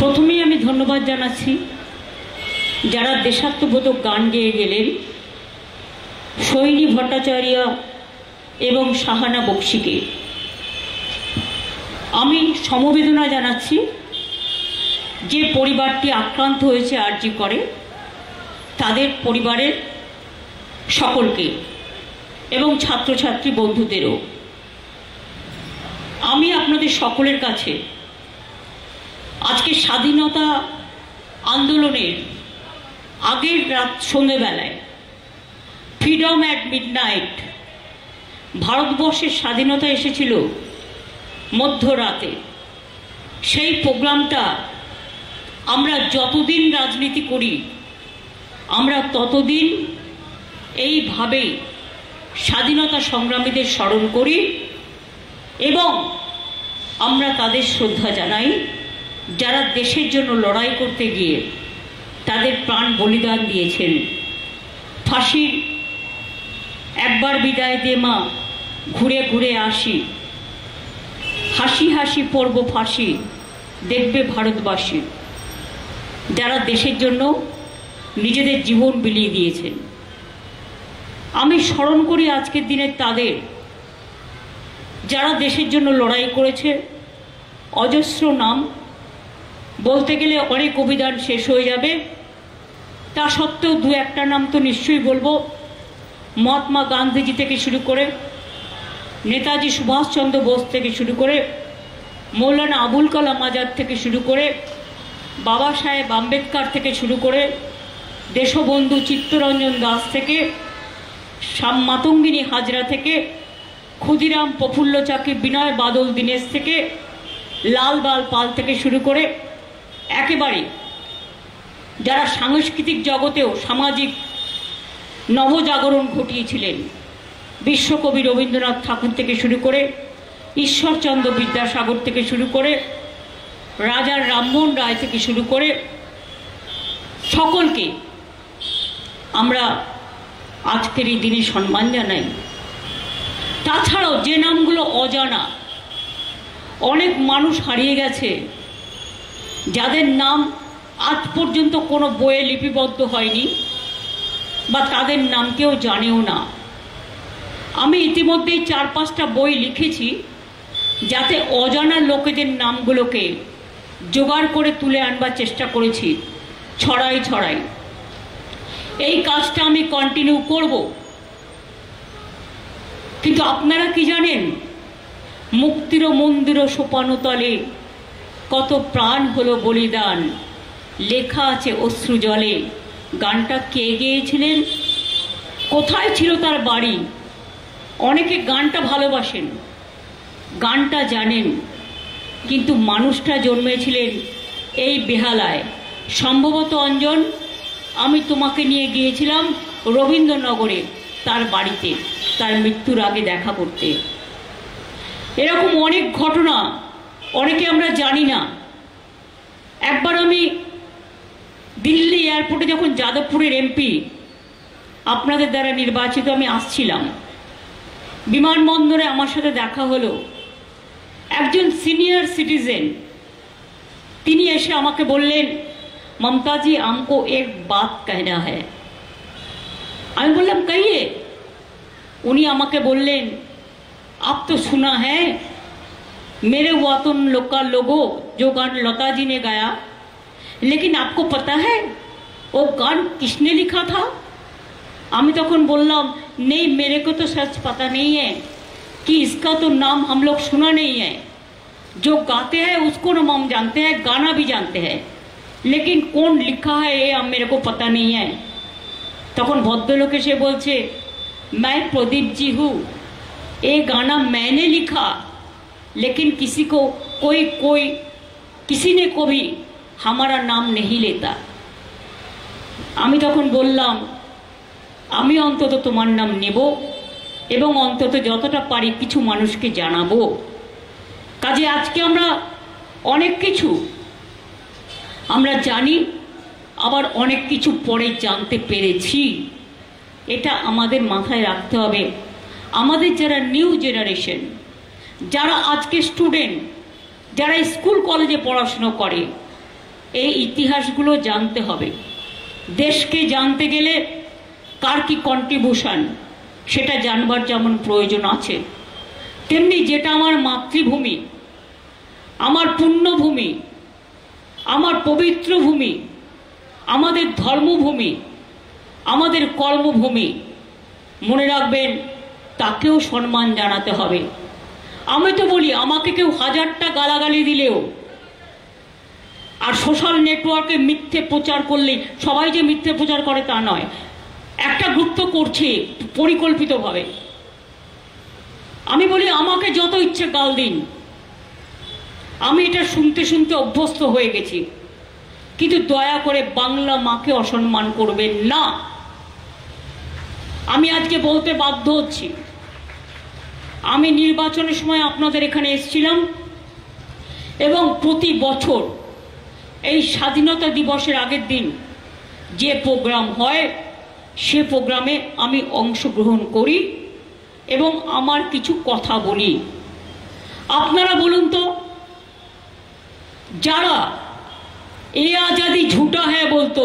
প্রথমেই আমি ধন্যবাদ জানাচ্ছি যারা দেশাত্মবোধক গান গেয়ে গেলেন, সৈনী ভট্টাচার্য এবং সাহানা বক্সিকে। আমি সমবেদনা জানাচ্ছি যে পরিবারটি আক্রান্ত হয়েছে আরজি করে তাদের পরিবারের সকলকে এবং ছাত্রছাত্রী বন্ধুদেরও। আমি আপনাদের সকলের কাছে আজকে স্বাধীনতা আন্দোলনের আগের রাত সন্ধ্যেবেলায় ফ্রিডম অ্যাট মিডনাইট, ভারতবর্ষের স্বাধীনতা এসেছিল মধ্যরাতে, সেই প্রোগ্রামটা আমরা যতদিন রাজনীতি করি আমরা ততদিন এইভাবেই স্বাধীনতা সংগ্রামীদের স্মরণ করি এবং আমরা তাদের শ্রদ্ধা জানাই যারা দেশের জন্য লড়াই করতে গিয়ে তাদের প্রাণ বলিদান দিয়েছেন। ফাঁসির একবার বিদায় দে মা, ঘুরে ঘুরে আসি, হাসি হাসি পড়ব ফাঁসি, দেখবে ভারতবাসী, যারা দেশের জন্য নিজেদের জীবন বিলিয়ে দিয়েছেন। আমি স্মরণ করি আজকের দিনে তাদের যারা দেশের জন্য লড়াই করেছে। অজস্র নাম বলতে গেলে অনেক অভিধান শেষ হয়ে যাবে, তা সত্ত্বেও দু একটা নাম তো নিশ্চয়ই বলবো। মহাত্মা গান্ধীজি থেকে শুরু করে, নেতাজি সুভাষচন্দ্র বোস থেকে শুরু করে, মৌলানা আবুল কালাম আজাদ থেকে শুরু করে, বাবা সাহেব আম্বেদকর থেকে শুরু করে, দেশবন্ধু চিত্তরঞ্জন দাস থেকে, মাতঙ্গিনী হাজরা থেকে, ক্ষুদিরাম প্রফুল্ল চাকি, বিনয় বাদল দীনেশ থেকে, লাল বাল পাল থেকে শুরু করে একেবারে যারা সাংস্কৃতিক জগতেও সামাজিক নবজাগরণ ঘটিয়েছিলেন, বিশ্বকবি রবীন্দ্রনাথ ঠাকুর থেকে শুরু করে, ঈশ্বরচন্দ্র বিদ্যাসাগর থেকে শুরু করে, রাজা রামমোহন রায় থেকে শুরু করে সকলকে আমরা আজকের এই দিনে সম্মান জানাই। তাছাড়াও যে নামগুলো অজানা, অনেক মানুষ হারিয়ে গেছে যাদের নাম আজ পর্যন্ত কোনো বইয়ে লিপিবদ্ধ হয়নি বা তাদের নাম কেউ জানেও না। আমি ইতিমধ্যেই 4-5টা বই লিখেছি যাতে অজানা লোকেদের নামগুলোকে জোগাড় করে তুলে আনবার চেষ্টা করেছি ছড়াই ছড়াই। এই কাজটা আমি কন্টিনিউ করব। কিন্তু আপনারা কি জানেন, মুক্তির মন্দির সোপানতলে কত প্রাণ হলো বলিদান, লেখা আছে অশ্রু জলে। গানটা কে গেয়েছিলেন, কোথায় ছিল তার বাড়ি? অনেকে গানটা ভালোবাসেন, গানটা জানেন, কিন্তু মানুষটা জন্মেছিলেন এই বেহালায়। সম্ভবত অঞ্জন, আমি তোমাকে নিয়ে গিয়েছিলাম রবীন্দ্রনগরে তার বাড়িতে, তার মৃত্যুর আগে দেখা করতে। এরকম অনেক ঘটনা অনেকে আমরা জানি না। একবার আমি দিল্লি এয়ারপোর্টে যখন যাদবপুরের এমপি আপনাদের দ্বারা নির্বাচিত আমি আসছিলাম, বিমানবন্দরে আমার সাথে দেখা হলো একজন সিনিয়র সিটিজেন। তিনি এসে আমাকে বললেন, মমতা জি আমকো এক বাত कहना है। আমি বললাম কহিয়ে। উনি আমাকে বললেন, आप तो सुना है मेरे वतन लोका लोगो, जो गान लता जी ने गाया, लेकिन आपको पता है वो गान किसने लिखा था? আমি তখন বললাম, नहीं मेरे को तो सच पता नहीं है कि इसका तो नाम हम लोग सुना नहीं है। जो गाते हैं उसको नाम हम जानते हैं, गाना भी जानते हैं, लेकिन कौन लिखा है ये मेरे को पता नहीं है। তখন ভদ্রলোক এসে বলছে, मैं प्रदीप जी हूँ, ये गाना मैंने लिखा, लेकिन किसी को किसी ने कभी हमारा नाम नहीं लेता। আমি তখন বললাম, আমি অন্তত তোমার নাম নেব এবং অন্তত যতটা পারি কিছু মানুষকে জানাবো। কাজে আজকে আমরা অনেক কিছু আমরা জানি, আবার অনেক কিছু পরে জানতে পেরেছি। এটা আমাদের মাথায় রাখতে হবে। আমাদের যারা নিউ জেনারেশন, যারা আজকে স্টুডেন্ট, যারা স্কুল কলেজে পড়াশুনো করে, এই ইতিহাসগুলো জানতে হবে। দেশকে জানতে গেলে কার কি কন্ট্রিবিউশন সেটা জানবার যেমন প্রয়োজন আছে, তেমনি যেটা আমার মাতৃভূমি, আমার পুণ্যভূমি, আমার পবিত্র ভূমি, আমাদের ধর্মভূমি, আমাদের কর্মভূমি, মনে রাখবেন তাকেও সম্মান জানাতে হবে। আমি তো বলি, আমাকে কেউ 1000টা গালাগালি দিলেও আর সোশ্যাল নেটওয়ার্কে মিথ্যে প্রচার করলে, সবাই যে মিথ্যে প্রচার করে তা নয়, একটা গ্রুপ তো করছে পরিকল্পিতভাবে। আমি বলি আমাকে যত ইচ্ছে গাল দিন, আমি এটা শুনতে শুনতে অভ্যস্ত হয়ে গেছি, কিন্তু দয়া করে বাংলা মাকে অসম্মান করবেন না। আমি আজকে বলতে বাধ্য হচ্ছি, আমি নির্বাচনের সময় আপনাদের এখানে এসেছিলাম এবং প্রতি বছর এই স্বাধীনতা দিবসের আগের দিন যে প্রোগ্রাম হয় সে প্রোগ্রামে আমি অংশগ্রহণ করি এবং আমার কিছু কথা বলি। আপনারা বলুন তো, যারা এ আজাদি ঝুটা হ্যাঁ বলতো,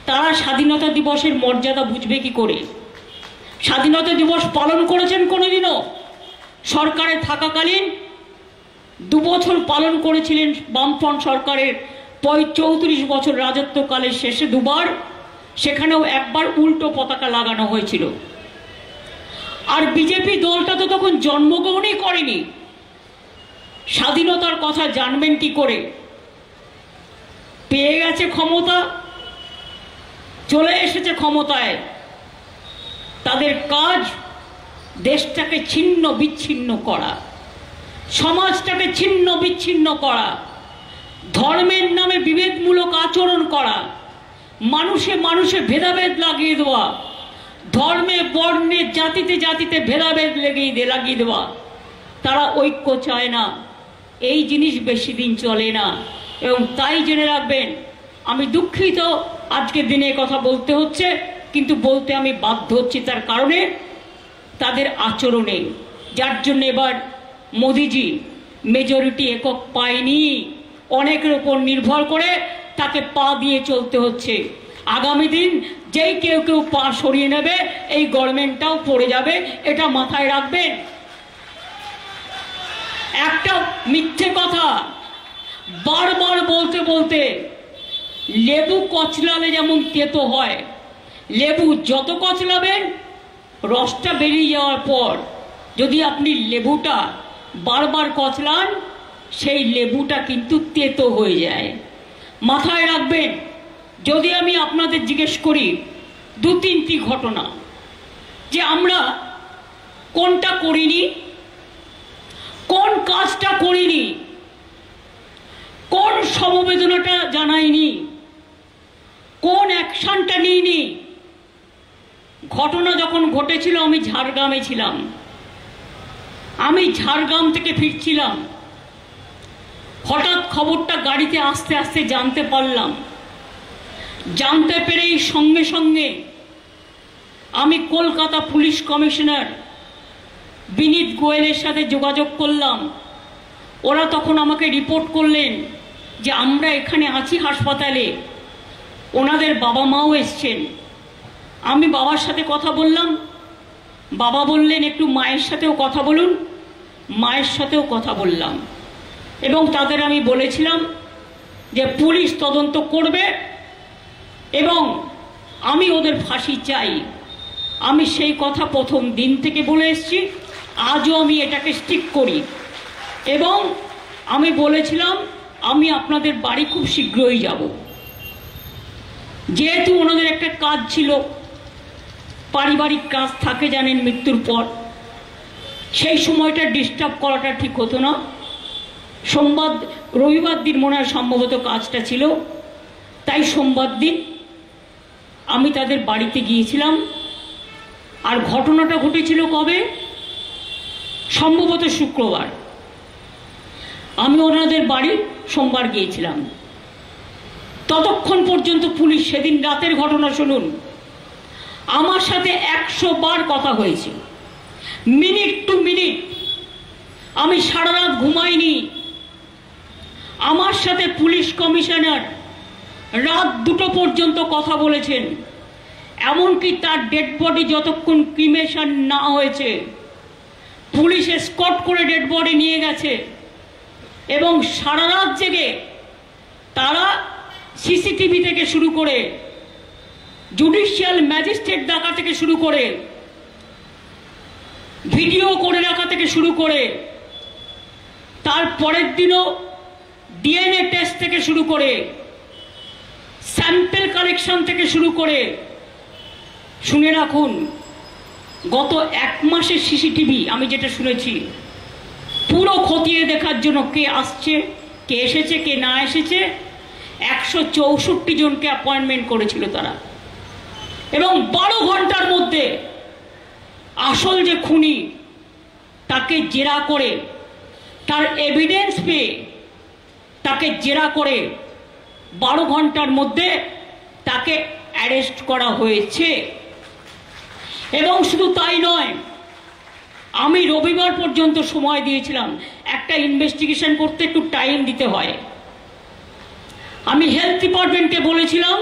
তারা স্বাধীনতা দিবসের মর্যাদা বুঝবে কি করে? স্বাধীনতা দিবস পালন করেছেন কোনোদিনও? সরকারে থাকাকালীন 2 বছর পালন করেছিলেন বামফ্রন্ট সরকারের 34 বছর রাজত্বকালের শেষে 2 বার, সেখানেও 1 বার উল্টো পতাকা লাগানো হয়েছিল। আর বিজেপি দলটা তো তখন জন্মগ্রহণই করেনি, স্বাধীনতার কথা জানবেন কি করে? পেয়ে গেছে ক্ষমতা, চলে এসেছে ক্ষমতায়, তাদের কাজ দেশটাকে ছিন্ন বিচ্ছিন্ন করা, সমাজটাকে ছিন্ন বিচ্ছিন্ন করা, ধর্মের নামে বিভেদমূলক আচরণ করা, মানুষে মানুষে ভেদাভেদ লাগিয়ে দেওয়া, ধর্মে বর্ণে জাতিতে জাতিতে ভেদাভেদ লাগিয়ে দেওয়া। তারা ঐক্য চায় না। এই জিনিস বেশি দিন চলে না, এবং তাই জেনে রাখবেন, আমি দুঃখিত আজকের দিনে কথা বলতে হচ্ছে, কিন্তু বলতে আমি বাধ্য হচ্ছি তার কারণে তাদের আচরণে, যার জন্য এবার মোদিজি মেজরিটি একক পায়নি, অনেকের উপর নির্ভর করে তাকে পা দিয়ে চলতে হচ্ছে। আগামী দিন যেই কেউ কেউ পা সরিয়ে নেবে, এই গভর্নমেন্টটাও পড়ে যাবে, এটা মাথায় রাখবেন। একটা মিথ্যে কথা বারবার বলতে বলতে লেবু কচলালে যেমন তেতো হয়, লেবু যত কচলাবেন রসটা বেরিয়ে যাওয়ার পর যদি আপনি লেবুটা বারবার কচলান, সেই লেবুটা কিন্তু তেতো হয়ে যায়। মাথায় রাখবেন। যদি আমি আপনাদের জিজ্ঞেস করি 2-3টি ঘটনা, যে আমরা কোনটা করিনি, কোন কাজটা করিনি, কোন সমবেদনাটা জানাইনি, কোন অ্যাকশনটা নিইনি। ঘটনা যখন ঘটেছিল আমি ঝাড়গ্রামে ছিলাম, আমি ঝাড়গ্রাম থেকে ফিরছিলাম, হঠাৎ খবরটা গাড়িতে আস্তে আস্তে জানতে পারলাম। জানতে পেরেই সঙ্গে সঙ্গে আমি কলকাতা পুলিশ কমিশনার বিনীত গোয়েলের সাথে যোগাযোগ করলাম। ওরা তখন আমাকে রিপোর্ট করলেন যে আমরা এখানে আছি হাসপাতালে, ওনাদের বাবা মাও এসছেন। আমি বাবার সাথে কথা বললাম, বাবা বললেন একটু মায়ের সাথেও কথা বলুন। মায়ের সাথেও কথা বললাম এবং তাদের আমি বলেছিলাম যে পুলিশ তদন্ত করবে এবং আমি ওদের ফাঁসি চাই। আমি সেই কথা প্রথম দিন থেকে বলে এসেছি, আজও আমি এটাকে স্টিক করি। এবং আমি বলেছিলাম আমি আপনাদের বাড়ি খুব শীঘ্রই যাব। যেহেতু ওনাদের একটা কাজ ছিল, পারিবারিক কাজ থাকে জানেন মৃত্যুর পর, সেই সময়টা ডিস্টার্ব করাটা ঠিক হতো না। সোমবার রবিবার দিন মনে হয় সম্ভবত কাজটা ছিল, তাই সোমবার দিন আমি তাদের বাড়িতে গিয়েছিলাম। আর ঘটনাটা ঘটেছিল কবে? সম্ভবত শুক্রবার। আমি ওনাদের বাড়ি সোমবার গিয়েছিলাম। ততক্ষণ পর্যন্ত পুলিশ, সেদিন রাতের ঘটনা শুনুন, আমার সাথে 100 বার কথা হয়েছে, মিনিট টু মিনিট। আমি সারা রাত ঘুমাইনি। আমার সাথে পুলিশ কমিশনার রাত 2টো পর্যন্ত কথা বলেছেন, এমনকি তার ডেড বডি যতক্ষণ ক্রিমেশন না হয়েছে পুলিশ এসকর্ট করে ডেড বডি নিয়ে গেছে এবং সারা রাত জেগে তারা সিসিটিভি থেকে শুরু করে জুডিশিয়াল ম্যাজিস্ট্রেট ডাকা থেকে শুরু করে ভিডিও করে রাখা থেকে শুরু করে তার পরের দিনও ডিএনএ টেস্ট থেকে শুরু করে স্যাম্পল কালেকশন থেকে শুরু করে, শুনে রাখুন, গত 1 মাসের সিসিটিভি আমি যেটা শুনেছি পুরো খতিয়ে দেখার জন্য কে আসছে, কে এসেছে, কে না এসেছে 164 জনকে অ্যাপয়েন্টমেন্ট করেছিল তারা। এবং 12 ঘন্টার মধ্যে আসল যে খুনি তাকে জেরা করে, তার এভিডেন্স পেয়ে তাকে জেরা করে 12 ঘন্টার মধ্যে তাকে অ্যারেস্ট করা হয়েছে। এবং শুধু তাই নয়, আমি রবিবার পর্যন্ত সময় দিয়েছিলাম, একটা ইনভেস্টিগেশন করতে একটু টাইম দিতে হয়। আমি হেলথ ডিপার্টমেন্টকে বলেছিলাম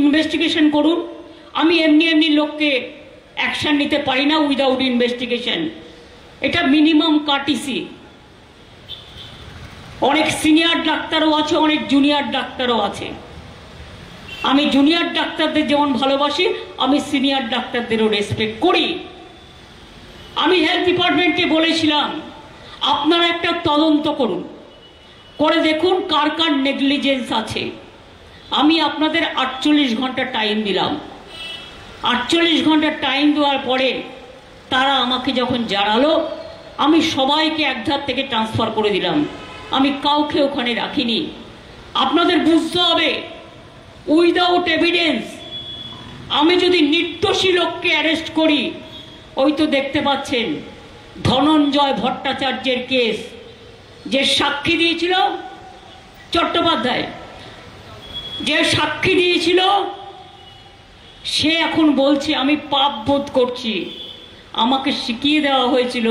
ইনভেস্টিগেশন করুন, আমি এমনি লোককে অ্যাকশন নিতে পারি না উইদাউট ইনভেস্টিগেশন, এটা মিনিমাম কার্টিসি। অনেক সিনিয়র ডাক্তারও আছে, অনেক জুনিয়র ডাক্তারও আছে। আমি জুনিয়র ডাক্তারদের যেমন ভালোবাসি, আমি সিনিয়র ডাক্তারদেরও রেসপেক্ট করি। আমি হেলথ ডিপার্টমেন্টকে বলেছিলাম আপনারা একটা তদন্ত করুন, করে দেখুন কার কার নেগলিজেন্স আছে। আমি আপনাদের 48 ঘন্টা টাইম দিলাম। 48 ঘন্টা টাইম দেওয়ার পরে তারা আমাকে যখন জানালো, আমি সবাইকে একধার থেকে ট্রান্সফার করে দিলাম, আমি কাউকে ওখানে রাখিনি। আপনাদের বুঝতে হবে উইদাউট এভিডেন্স আমি যদি নির্দোষী লোককে অ্যারেস্ট করি, ওই তো দেখতে পাচ্ছেন ধনঞ্জয় ভট্টাচার্যের কেস, যে সাক্ষী দিয়েছিল চট্টোপাধ্যায়, যে সাক্ষী দিয়েছিল সে এখন বলছে আমি পাপ বোধ করছি। আমাকে শিখিয়ে দেওয়া হয়েছিল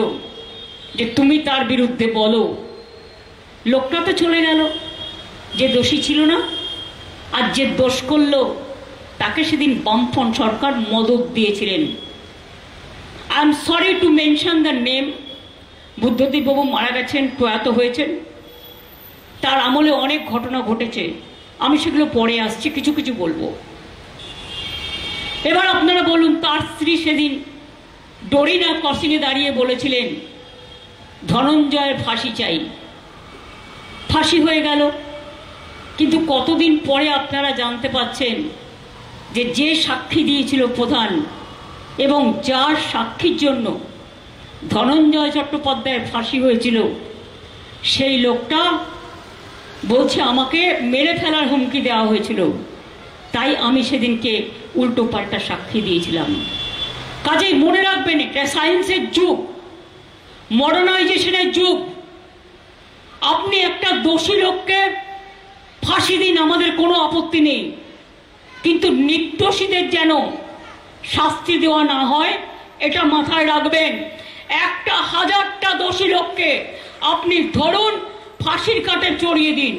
যে তুমি তার বিরুদ্ধে বলো। লোকটা তো চলে গেল, যে দোষী ছিল না, আর যে দোষ করলো তাকে সেদিন বামফ্রন্ট সরকার মদত দিয়েছিলেন। I am sorry to mention the name. Buddhadeb বাবু মারা গেছেন, প্রয়াত হয়েছেন, তার আমলে অনেক ঘটনা ঘটেছে, আমি সেগুলো পরে আসছি, কিছু কিছু বলবো। এবার আপনারা বলুন, তার স্ত্রী সেদিন ডরিনা ক্রসিংয়ে দাঁড়িয়ে বলেছিলেন ধনঞ্জয়ের ফাঁসি চাই, ফাঁসি হয়ে গেল। কিন্তু কতদিন পরে আপনারা জানতে পাচ্ছেন যে যে সাক্ষী দিয়েছিল প্রধান এবং যার সাক্ষীর জন্য ধনঞ্জয় চট্টোপাধ্যায়ের ফাঁসি হয়েছিল, সেই লোকটা বলছে আমাকে মেরে ফেলার হুমকি দেওয়া হয়েছিল, তাই আমি সেদিনকে উল্টো পাল্টা সাক্ষী দিয়েছিলাম। কাজেই মনে রাখবেন, এটা সায়েন্সের যুগ, মডার্নাইজেশনের যুগ। আপনি একটা দোষী লোককে ফাঁসি দিন, আমাদের কোনো আপত্তি নেই, কিন্তু নির্দোষীদের যেন শাস্তি দেওয়া না হয়, এটা মাথায় রাখবেন। একটা হাজারটা দোষী লোককে আপনি ধরুন, ফাঁসির কাঠে চড়িয়ে দিন,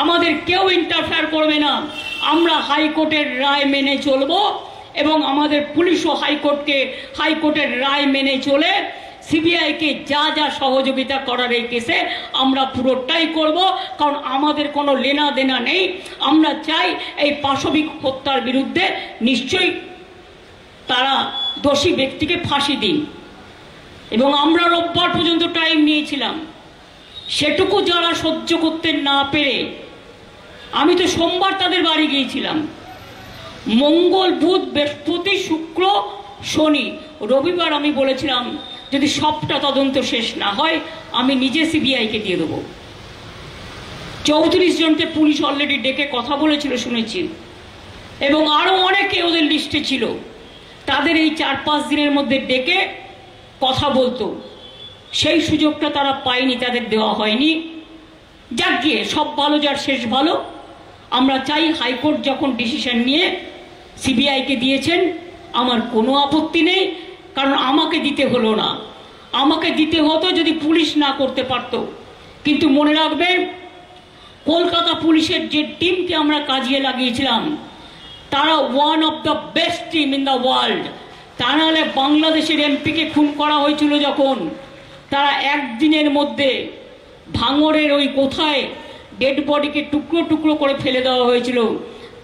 আমাদের কেউ ইন্টারফেয়ার করবে না। আমরা হাইকোর্টের রায় মেনে চলব এবং আমাদের পুলিশও হাইকোর্টের রায় মেনে চলে সিবিআইকে যা যা সহযোগিতা করার এই কেসে আমরা পুরোটাই করব, কারণ আমাদের কোনো লেনা দেনা নেই। আমরা চাই এই পাশবিক হত্যার বিরুদ্ধে নিশ্চয়ই তারা দোষী ব্যক্তিকে ফাঁসি দিন। এবং আমরা রোববার পর্যন্ত টাইম নিয়েছিলাম, সেটুকু যারা সহ্য করতে না পেরে, আমি তো সোমবার তাদের বাড়ি গিয়েছিলাম, মঙ্গল বুধ বৃহস্পতি শুক্র শনি রবিবার আমি বলেছিলাম যদি সবটা তদন্ত শেষ না হয় আমি নিজে সিবিআইকে দিয়ে দেবো। 34 জনকে পুলিশ অলরেডি ডেকে কথা বলেছিল শুনেছি, এবং আরো অনেকে ওদের লিস্টে ছিল, তাদের এই 4-5 দিনের মধ্যে ডেকে কথা বলতো, সেই সুযোগটা তারা পায়নি, তাদের দেওয়া হয়নি। যাক গিয়ে, সব ভালো যার শেষ ভালো। আমরা চাই হাইকোর্ট যখন ডিসিশন নিয়ে সিবিআইকে দিয়েছেন, আমার কোনো আপত্তি নেই, কারণ আমাকে দিতে হলো না, আমাকে দিতে হতো যদি পুলিশ না করতে পারত। কিন্তু মনে রাখবেন, কলকাতা পুলিশের যে টিমকে আমরা কাজে লাগিয়েছিলাম তারা one of the best team in the world. তা নাহলে বাংলাদেশের এমপিকে খুন করা হয়েছিল যখন, তারা একদিনের মধ্যে ভাঙড়ের ওই কোথায় ডেড বডিকে টুকরো টুকরো করে ফেলে দেওয়া হয়েছিল,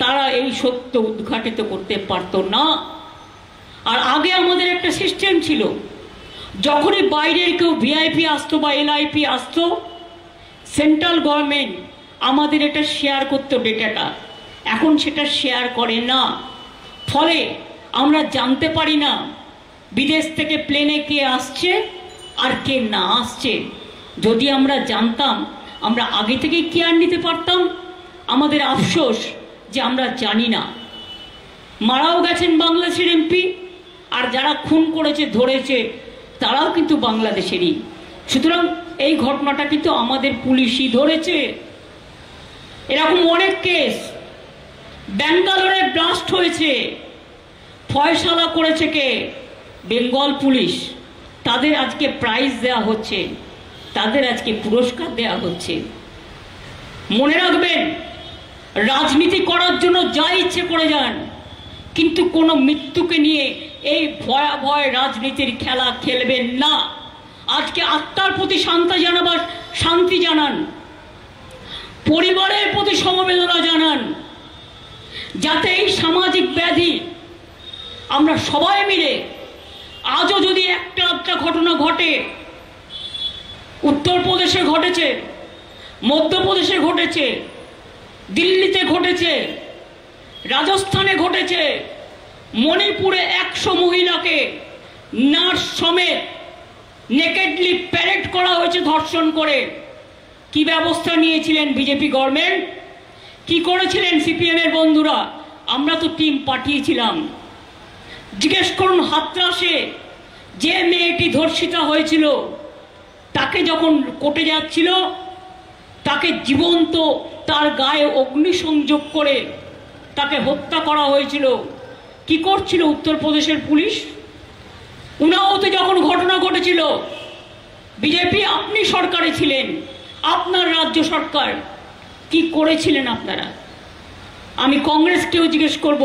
তারা এই সত্য উদ্ঘাটিত করতে পারত না। আর আগে আমাদের একটা সিস্টেম ছিল, যখনই বাইরের কেউ ভিআইপি আসতো বা এলআইপি আসতো, সেন্ট্রাল গভর্নমেন্ট আমাদের এটা শেয়ার করতো ডেটাটা। এখন সেটা শেয়ার করে না, ফলে আমরা জানতে পারি না বিদেশ থেকে প্লেনে কে আসছে আর কে না আসছে। যদি আমরা জানতাম, আমরা আগে থেকেই কেয়ার নিতে পারতাম। আমাদের আফসোস যে আমরা জানি না। মারাও গেছেন বাংলাদেশের এমপি, আর যারা খুন করেছে ধরেছে তারাও কিন্তু বাংলাদেশেরই। সুতরাং এই ঘটনাটা কিন্তু আমাদের পুলিশই ধরেছে। এরকম অনেক কেস, ব্যাঙ্গালোরে ব্লাস্ট হয়েছে, ফয়সালা করেছে কে? বেঙ্গল পুলিশ। তাদের আজকে প্রাইজ দেওয়া হচ্ছে, তাদের আজকে পুরস্কার দেওয়া হচ্ছে। মনে রাখবেন, রাজনীতি করার জন্য যা ইচ্ছে করে যান, কিন্তু কোনো মৃত্যুকে নিয়ে এই ভয়াবহ রাজনীতির খেলা খেলবেন না। আজকে আত্মার প্রতি শান্তি জানান, পরিবারের প্রতি সমবেদনা জানান, যাতে এই সামাজিক ব্যাধি আমরা সবাই মিলে, আজও যদি একটা আধটা ঘটনা ঘটে, উত্তরপ্রদেশে ঘটেছে, মধ্যপ্রদেশে ঘটেছে, দিল্লিতে ঘটেছে, রাজস্থানে ঘটেছে, মণিপুরে 100 মহিলাকে নার্স সমেত নেকেডলি প্যারেড করা হয়েছে ধর্ষণ করে। কি ব্যবস্থা নিয়েছিলেন বিজেপি গভর্নমেন্ট? কি করেছিলেন সিপিএম এর বন্ধুরা? আমরা তো টিম পাঠিয়েছিলাম। জিজ্ঞেস করুন, হাতরাসে যে মেয়েটি ধর্ষিতা হয়েছিল, তাকে যখন কোর্টে যাচ্ছিল, তাকে জীবন্ত তার গায়ে অগ্নিসংযোগ করে তাকে হত্যা করা হয়েছিল। কি করছিল উত্তরপ্রদেশের পুলিশ? উনাওতে যখন ঘটনা ঘটেছিল, বিজেপি আপনি সরকারে ছিলেন, আপনার রাজ্য সরকার, কি করেছিলেন আপনারা? আমি কংগ্রেসকেও জিজ্ঞেস করব,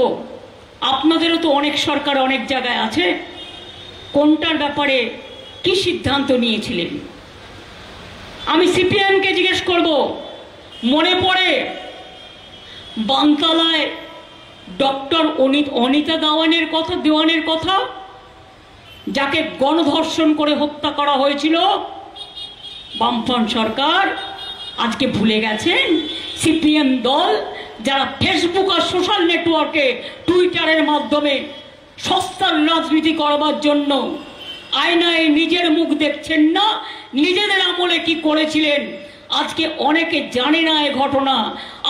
আপনাদেরও তো অনেক সরকার অনেক জায়গায় আছে, কোনটার ব্যাপারে কি সিদ্ধান্ত নিয়েছিলেন? আমি সিপিএমকে জিজ্ঞেস করব, মনে পড়ে বানতলায় ডক্টর অনিতা দেওয়ানের কথা, যাকে গণধর্ষণ করে হত্যা করা হয়েছিল? বামফ্রন্ট সরকার আজকে ভুলে গেছেন? সিপিএম দল যারা ফেসবুক আর সোশ্যাল নেটওয়ার্কে, টুইটারের মাধ্যমে সস্তার রাজনীতি করবার জন্য আয়নায় নিজের মুখ দেখছেন না, নিজেদের আমলে কি করেছিলেন আজকে অনেকে জানে না এই ঘটনা।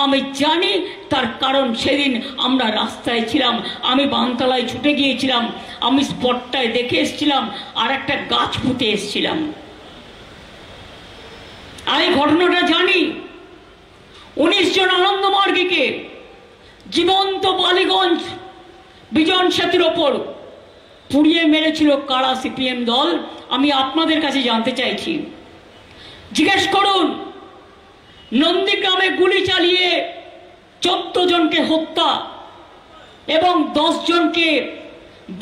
আমি জানি, তার কারণ সেদিন আমরা রাস্তায় ছিলাম, আমি বানতলায় ছুটে গিয়েছিলাম, আমি স্পটটায় দেখে এসেছিলাম, আর একটা গাছ পুঁতে এসেছিলাম। আমি ঘটনাটা জানি। 19 জন আনন্দমার্গীকে জীবন্ত বালিগঞ্জ বিজন সেতুর ওপর পুড়িয়ে মেরেছিল কারা? সিপিএম দল। আমি আপনাদের কাছে জানতে চাইছি, জিজ্ঞেস করুন, নন্দীগ্রামে গুলি চালিয়ে 14 জনকে হত্যা এবং 10 জনকে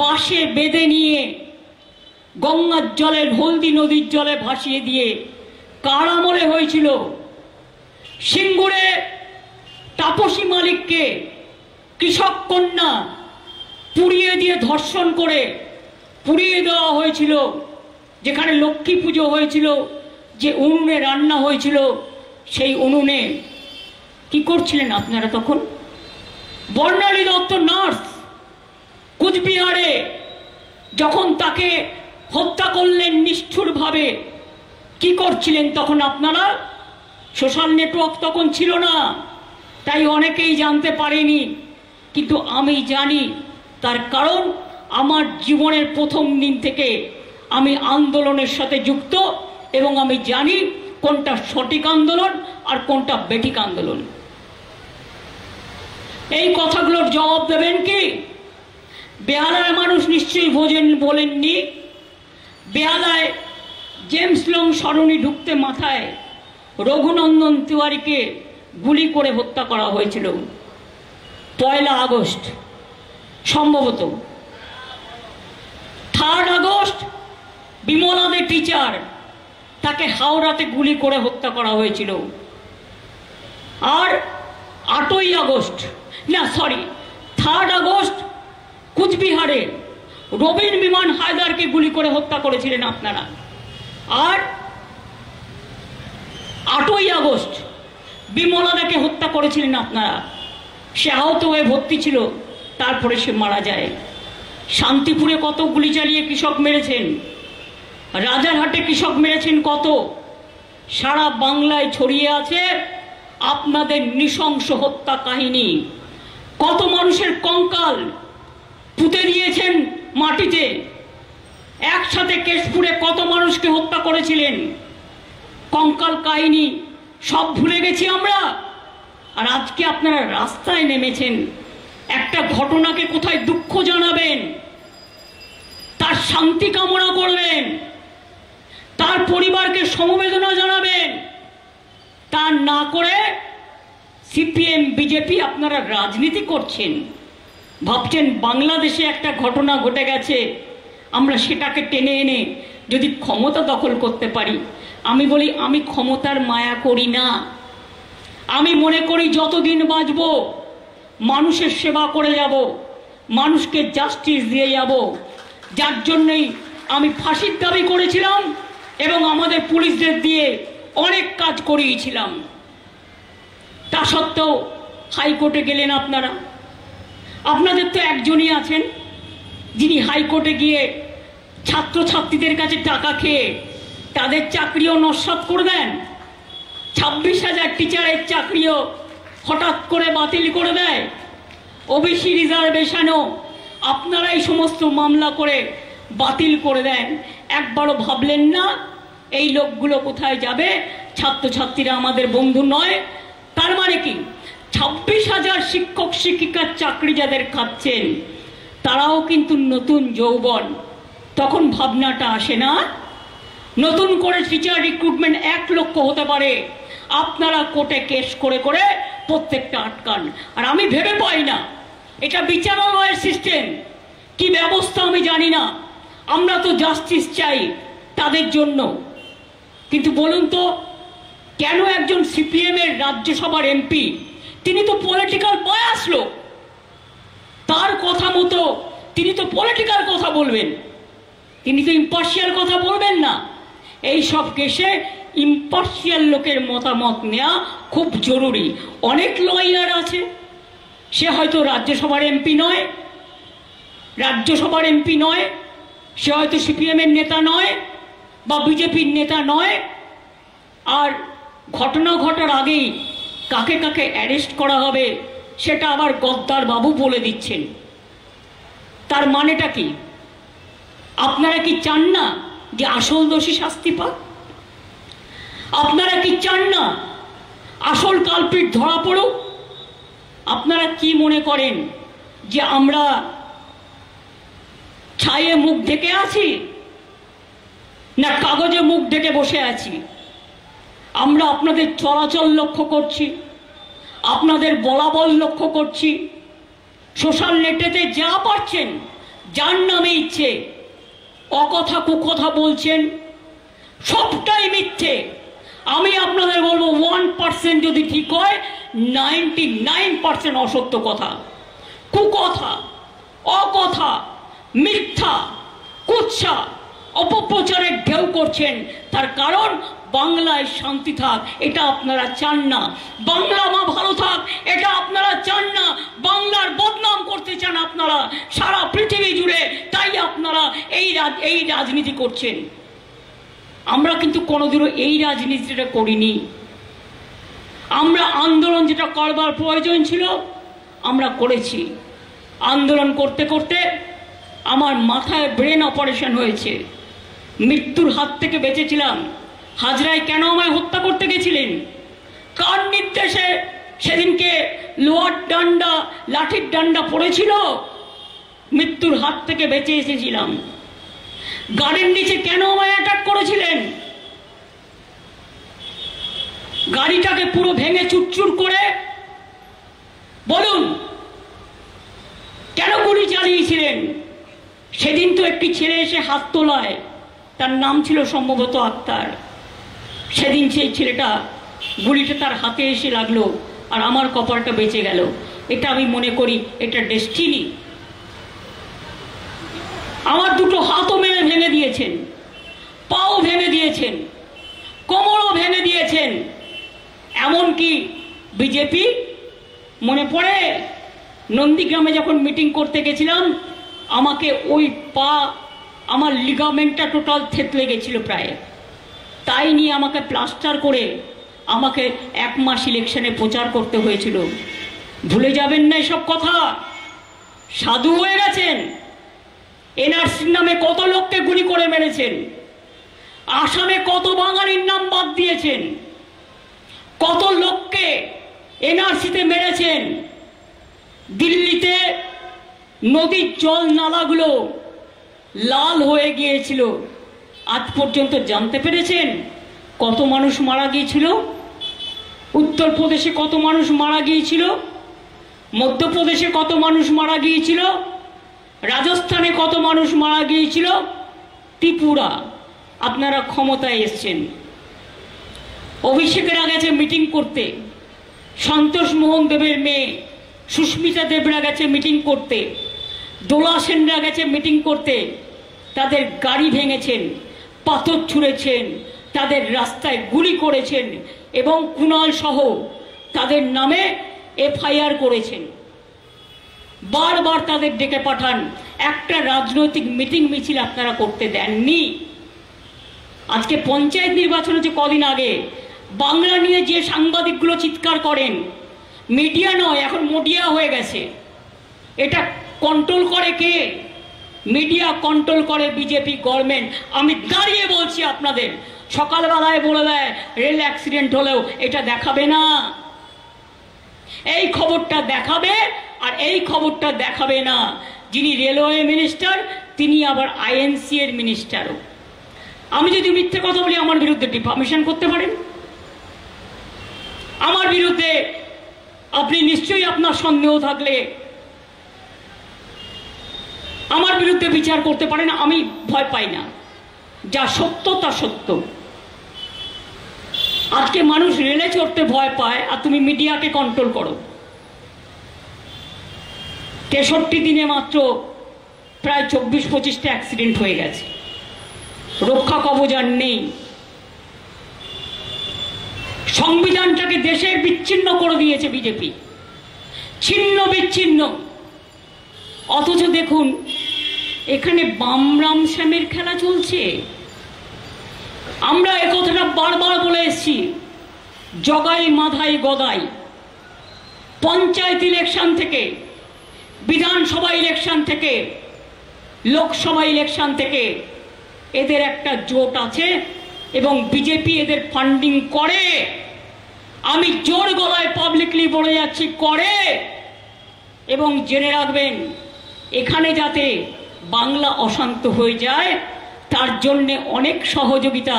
বাসে বেঁধে নিয়ে গঙ্গার জলে, হলদি নদীর জলে ভাসিয়ে দিয়ে কার আমলে হয়েছিল? সিঙ্গুরে তাপসী মালিককে কৃষক কন্যা পুড়িয়ে দিয়ে ধর্ষণ করে পুড়িয়ে দেওয়া হয়েছিল, যেখানে লক্ষ্মী পুজো হয়েছিল, যে উনুনে রান্না হয়েছিল, সেই উনুনে কি করছিলেন আপনারা তখন? বর্ণালী দত্ত নার্স কুচবিহারে যখন তাকে হত্যা করলেন নিষ্ঠুরভাবে, কি করছিলেন তখন আপনারা? সোশ্যাল নেটওয়ার্ক তখন ছিল না, তাই অনেকেই জানতে পারেনি, কিন্তু আমি জানি। তার কারণ, আমার জীবনের প্রথম দিন থেকে আমি আন্দোলনের সাথে যুক্ত, এবং আমি জানি কোনটা সঠিক আন্দোলন আর কোনটা বেঠিক আন্দোলন। এই কথাগুলোর জবাব দেবেন কি? বেহালার মানুষ নিশ্চয়ই বলেননি। বেহালায় জেমস লং সরণি ঢুকতে মাথায় রঘুনন্দন তিওয়ারিকে গুলি করে হত্যা করা হয়েছিল 1 আগস্ট, সম্ভবত 3 আগস্ট বিমলা দে টিচার, তাকে হাওড়াতে গুলি করে হত্যা করা হয়েছিল। আর 3 আগস্ট কুচবিহারে রবিন বিমান হায়দারকে গুলি করে হত্যা করেছিলেন আপনারা। আর 8 আগস্ট বিমলাদাকে হত্যা করেছিলেন আপনারা। সে আহত হয়ে ভর্তি ছিল, তারপরে সে মারা যায়। শান্তিপুরে কত গুলি চালিয়ে কৃষক মেরেছেন, রাজারহাটে কৃষক মেরেছেন কত। সারা বাংলায় ছড়িয়ে আছে আপনাদের নৃশংস হত্যা কাহিনী। কত মানুষের কঙ্কাল পুঁতে দিয়েছেন মাটিতে। একসাথে কেশপুরে কত মানুষকে হত্যা করেছিলেন, কঙ্কাল কাহিনী সব ভুলে গেছি আমরা। আর আজকে আপনারা রাস্তায় নেমেছেন, একটা ঘটনাকে কোথায় দুঃখ জানাবেন, তার শান্তি কামনা করবেন, তার পরিবারকে সমবেদনা জানাবেন, তা না করে সিপিএম বিজেপি আপনারা রাজনীতি করছেন। ভাবছেন বাংলাদেশে একটা ঘটনা ঘটে গেছে, আমরা সেটাকে টেনে এনে যদি ক্ষমতা দখল করতে পারি। আমি বলি, আমি ক্ষমতার মায়া করি না। আমি মনে করি যতদিন বাঁচব মানুষের সেবা করে যাব, মানুষকে জাস্টিস দিয়ে যাব। যার জন্যই আমি ফাঁসির দাবি করেছিলাম এবং আমাদের পুলিশদের দিয়ে অনেক কাজ করিয়েছিলাম। তা সত্ত্বেও হাইকোর্টে গেলেন আপনারা। আপনাদের তো একজনই আছেন যিনি হাইকোর্টে গিয়ে ছাত্রছাত্রীদের কাছে টাকা খেয়ে তাদের চাকরিও নস্যাৎ করে দেন। 26,000 টিচারের চাকরিও হঠাৎ করে বাতিল করে দেয়। ওবিসি রিজার্ভেশনও আপনারা এই সমস্ত মামলা করে বাতিল করে দেন। একবারও ভাবলেন না এই লোকগুলো কোথায় যাবে? ছাত্রছাত্রীরা আমাদের বন্ধু নয়। তার মানে কি 26,000 শিক্ষক শিক্ষিকার চাকরি যাদের খাচ্ছেন তারাও কিন্তু নতুন যৌবন। তখন ভাবনাটা আসে না নতুন করে টিচার রিক্রুটমেন্ট 1 লক্ষ হতে পারে। আপনারা কোর্টে কেস করে করে প্রত্যেকটা আটকান। আর আমি ভেবে পাই না এটা বিচারালয়ের সিস্টেম কি ব্যবস্থা আমি জানি না। আমরা তো জাস্টিস চাই তাদের জন্য, কিন্তু বলুন তো কেন একজন সিপিএম এর রাজ্যসভার এমপি, তিনি তো পলিটিক্যাল বায়াস লোক, তার কথা মতো তিনি তো পলিটিক্যাল কথা বলবেন, তিনি তো ইম্পার্শিয়াল কথা বলবেন না। এই সব কেসে ইম্পার্শিয়াল লোকের মতামত নেওয়া খুব জরুরি। অনেক লয়ার আছে, সে হয়তো রাজ্যসভার এমপি নয়, সে হয়তো সিপিএম এর নেতা নয় বা বিজেপির নেতা নয়। আর ঘটনা ঘটার আগেই কাকে কাকে অ্যারেস্ট করা হবে সেটা আবার গদ্দার বাবু বলে দিচ্ছেন। তার মানেটা কি? আপনারা কি চান না যে আসল দোষী শাস্তি পাক? আপনারা কি চান না আসল কালপিট ধরা পড়ুক? আপনারা কি মনে করেন যে আমরা ছায়ে মুখ ঢেকে আছি না কাগজে মুখ ঢেকে বসে আছি? আমরা আপনাদের চলাচল লক্ষ্য করছি, আপনাদের বলাবল লক্ষ্য করছি। সোশ্যাল নেটেতে যা পাচ্ছেন, যার নামে ইচ্ছে অকথা কুকথা বলছেন, সবটাই মিথ্যে। আমি আপনাদের বলবো 1% যদি ঠিক হয়, 99% অসত্য কথা, কুকথা, অকথা, মিথ্যা, কুৎসা, অপপ্রচারের ঢেউ করছেন। তার কারণ বাংলায় শান্তি থাক এটা আপনারা চান না, বাংলা মা ভালো থাক এটা আপনারা চান না, বাংলার বদনাম করতে চান আপনারা সারা পৃথিবী জুড়ে। তাই আপনারা এই রাজনীতি করছেন। আমরা কিন্তু কোনোদিনও এই রাজনীতিটা করিনি। আমরা আন্দোলন যেটা করবার প্রয়োজন ছিল আমরা করেছি। আন্দোলন করতে করতে আমার মাথায় ব্রেন অপারেশন হয়েছে, মৃত্যুর হাত থেকে বেঁচেছিলাম। হাজরায় কেন আমায় হত্যা করতে গেছিলেন? কার নির্দেশে সেদিনকে লোহার ডান্ডা, লাঠির ডান্ডা পড়েছিল? মৃত্যুর হাত থেকে বেঁচে এসেছিলাম। গাড়ির নিচে কেন আমায় অ্যাটাক করেছিলেন? গাড়িটাকে পুরো ভেঙে চুরচুর করে বলুন কেন গুলি চালিয়েছিলেন? সেদিন তো একটি ছেলে এসে হাত তোলায়, তার নাম ছিল সম্ভবত আক্তার। সেদিন সেই ছেলেটা গুলিটা তার হাতে এসে লাগলো আর আমার কপালটা বেঁচে গেল। এটা আমি মনে করি এটা ডেস্টিনি। আমার দুটো হাতও মেরে ভেঙে দিয়েছেন, পাও ভেঙে দিয়েছেন, কোমরও ভেঙে দিয়েছেন। এমনকি বিজেপি, মনে পড়ে নন্দীগ্রামে যখন মিটিং করতে গেছিলাম, আমাকে ওই পা, আমার লিগামেন্টটা টোটাল থেতলে গেছিল প্রায়, তাই নিয়ে আমাকে প্লাস্টার করে আমাকে 1 মাস ইলেকশনে প্রচার করতে হয়েছিল। ভুলে যাবেন না এসব কথা। সাধু হয়ে গেছেন। এনআরসির নামে কত লোককে গুলি করে মেরেছেন, আসামে কত বাঙালির নাম বাদ দিয়েছেন, কত লোককে এনআরসিতে মেরেছেন। দিল্লিতে নদীর জল নালাগুলো লাল হয়ে গিয়েছিল, আজ পর্যন্ত জানতে পেরেছেন কত মানুষ মারা গিয়েছিল? উত্তরপ্রদেশে কত মানুষ মারা গিয়েছিল, মধ্যপ্রদেশে কত মানুষ মারা গিয়েছিল, রাজস্থানে কত মানুষ মারা গিয়েছিল, ত্রিপুরা। আপনারা ক্ষমতায় এসছেন। অভিষেকেরা গেছে মিটিং করতে, সন্তোষ মোহন দেবের মেয়ে সুস্মিতা দেবরা গেছে মিটিং করতে, দোলা সেনরা গেছে মিটিং করতে। তাদের গাড়ি ভেঙেছেন, পাথর ছুঁড়েছেন, তাদের রাস্তায় গুলি করেছেন এবং কুণাল সহ তাদের নামে এফআইআর করেছেন। বারবার তাদের ডেকে পাঠান, একটা রাজনৈতিক মিটিং মিছিল আপনারা করতে দেননি। আজকে পঞ্চায়েত নির্বাচন হচ্ছে কদিন আগে, বাংলা নিয়ে যে সাংবাদিকগুলো চিৎকার করেন, মিডিয়া নয় এখন মোডিয়া হয়ে গেছে, এটা কন্ট্রোল করে কে? মিডিয়া কন্ট্রোল করে বিজেপি গভর্নমেন্ট। আমি দাঁড়িয়ে বলছি আপনাদের, সকালবেলায় বলে দেয় রেল অ্যাক্সিডেন্ট হলেও এটা দেখাবে না, এই খবরটা দেখাবে আর এই খবরটা দেখাবে না। যিনি রেলওয়ে মিনিস্টার তিনি আবার আইএনসি এর মিনিস্টারও। আমি যদি মিথ্যে কথা বলি আমার বিরুদ্ধে ডিফামেশন করতে পারেন, আমার বিরুদ্ধে আপনি নিশ্চয়ই আপনার সন্দেহ থাকলে আমার বিরুদ্ধে বিচার করতে পারেন। আমি ভয় পাই না, যা সত্য তা সত্য। আজকে মানুষ রেলে চড়তে ভয় পায় আর তুমি মিডিয়াকে কন্ট্রোল করো। 63 দিনে মাত্র প্রায় 24-25টা অ্যাক্সিডেন্ট হয়ে গেছে, রক্ষা কবচ আর নেই। সংবিধানটাকে দেশের বিচ্ছিন্ন করে দিয়েছে বিজেপি, ছিন্ন বিচ্ছিন্ন। অথচ দেখুন এখানে বাম রাম শ্যামের খেলা চলছে। আমরা একথাটা বারবার বলে এসেছি, জগাই মাধাই গদাই। পঞ্চায়েত ইলেকশন থেকে, বিধানসভা ইলেকশন থেকে, লোকসভা ইলেকশন থেকে এদের একটা জোট আছে এবং বিজেপি এদের ফান্ডিং করে। আমি জোর গলায় পাবলিকলি বলে যাচ্ছি করে। এবং জেনে রাখবেন এখানে যাতে বাংলা অশান্ত হয়ে যায় তার জন্যে অনেক সহযোগিতা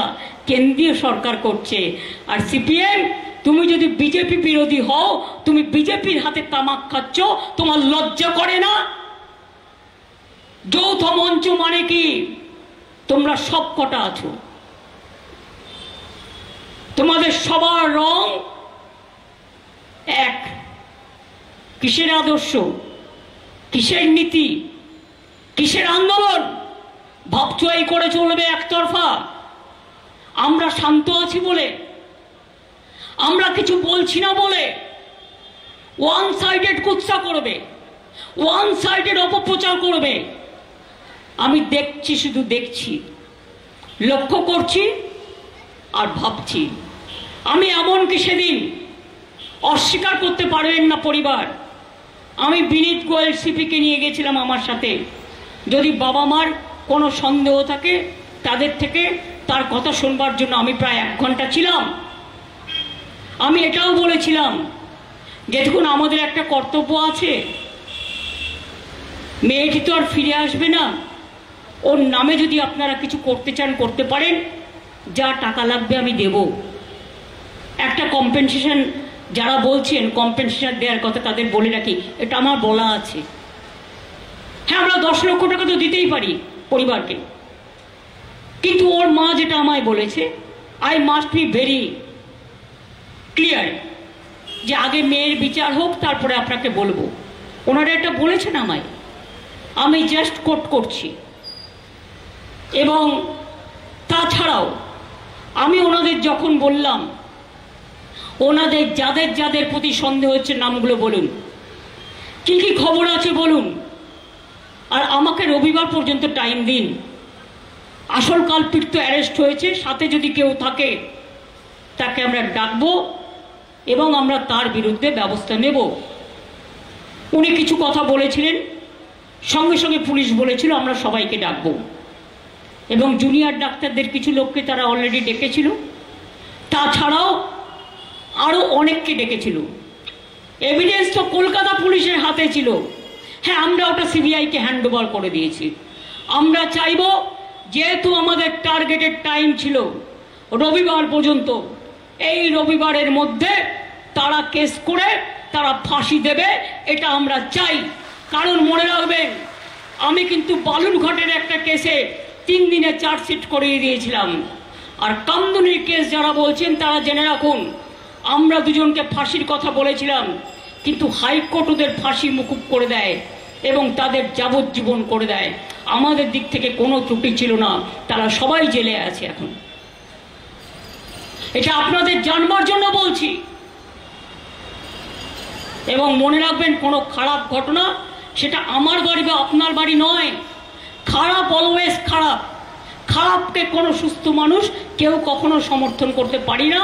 কেন্দ্রীয় সরকার করছে। আর সিপিএম, তুমি যদি বিজেপি বিরোধী হও, তুমি বিজেপির হাতে তামাক খাচ্ছ, তোমার লজ্জা করে না? যৌথ মঞ্চ মানে কি? তোমরা সব কটা আছো, তোমাদের সবার রং এক। কিসের আদর্শ, কিসের নীতি, কিসের আন্দোলন? ভাবছো এই করে চলবে একতরফা? আমরা শান্ত আছি বলে, আমরা কিছু বলছি না বলে ওয়ান সাইডেড কুৎসা করবে, ওয়ান সাইডেড অপপ্রচার করবে। আমি দেখছি, শুধু দেখছি, লক্ষ্য করছি আর ভাবছি। আমি এমনকি সেদিন অস্বীকার করতে পারবেন না পরিবার, আমি বিনীত গোয়েল সিপিকে নিয়ে গেছিলাম আমার সাথে। যদি বাবা মার কোনো সন্দেহ থাকে তাদের থেকে তার কথা শুনবার জন্য আমি প্রায় 1 ঘন্টা ছিলাম। আমি এটাও বলেছিলাম যে দেখুন আমাদের একটা কর্তব্য আছে, মেয়েটি তো আর ফিরে আসবে না, ওর নামে যদি আপনারা কিছু করতে চান করতে পারেন, যা টাকা লাগবে আমি দেব। একটা কম্পেনসেশন, যারা বলছেন কম্পেনসেশন দেওয়ার কথা তাদের বলে রাখি, এটা আমার বলা আছে। হ্যাঁ, আমরা 10 লক্ষ টাকা তো দিতেই পারি পরিবারকে, কিন্তু ওর মা যেটা আমায় বলেছে, I must be very clear যে আগে মেয়ের বিচার হোক, তারপরে আপনাকে বলবো। ওনারা এটা বলেছেন আমায়, আমি জাস্ট কোট করছি। এবং তাছাড়াও আমি ওনাদের যখন বললাম, ওনাদের যাদের যাদের প্রতি সন্দেহ হচ্ছে নামগুলো বলুন, কি কি খবর আছে বলুন, আর আমাকে রবিবার পর্যন্ত টাইম দিন। আসল কালপিট তো অ্যারেস্ট হয়েছে, সাথে যদি কেউ থাকে তাকে আমরা ডাকবো এবং আমরা তার বিরুদ্ধে ব্যবস্থা নেব। উনি কিছু কথা বলেছিলেন, সঙ্গে সঙ্গে পুলিশ বলেছিল আমরা সবাইকে ডাকবো, এবং জুনিয়র ডাক্তারদের কিছু লোককে তারা অলরেডি ডেকেছিল, তাছাড়াও আরও অনেককে ডেকেছিল। এভিডেন্স তো কলকাতা পুলিশের হাতে ছিল। হ্যাঁ, আমরা ওটা সিবিআইকে হ্যান্ড ওভার করে দিয়েছি। আমরা চাইব, যেহেতু আমাদের টার্গেটেড টাইম ছিল রবিবার পর্যন্ত, এই রবিবারের মধ্যে তারা কেস করে তারা ফাঁসি দেবে, এটা আমরা চাই। কারণ মনে রাখবেন, আমি কিন্তু বালুরঘাটের একটা কেসে 3 দিনে চার্জশিট করিয়ে দিয়েছিলাম। আর কামদুনির কেস যারা বলছেন তারা জেনে রাখুন, আমরা দুজনকে ফাঁসির কথা বলেছিলাম, কিন্তু হাইকোর্ট ওদের ফাঁসি মুকুব করে দেয় এবং তাদের যাবজ্জীবন করে দেয়। আমাদের দিক থেকে কোনো ত্রুটি ছিল না, তারা সবাই জেলে আছে এখন। এটা আপনাদের জানবার জন্য বলছি। এবং মনে রাখবেন, কোনো খারাপ ঘটনা সেটা আমার বাড়ি বা আপনার বাড়ি নয়। খারাপ অলওয়েজ খারাপ। খারাপকে কোনো সুস্থ মানুষ কেউ কখনো সমর্থন করতে পারি না,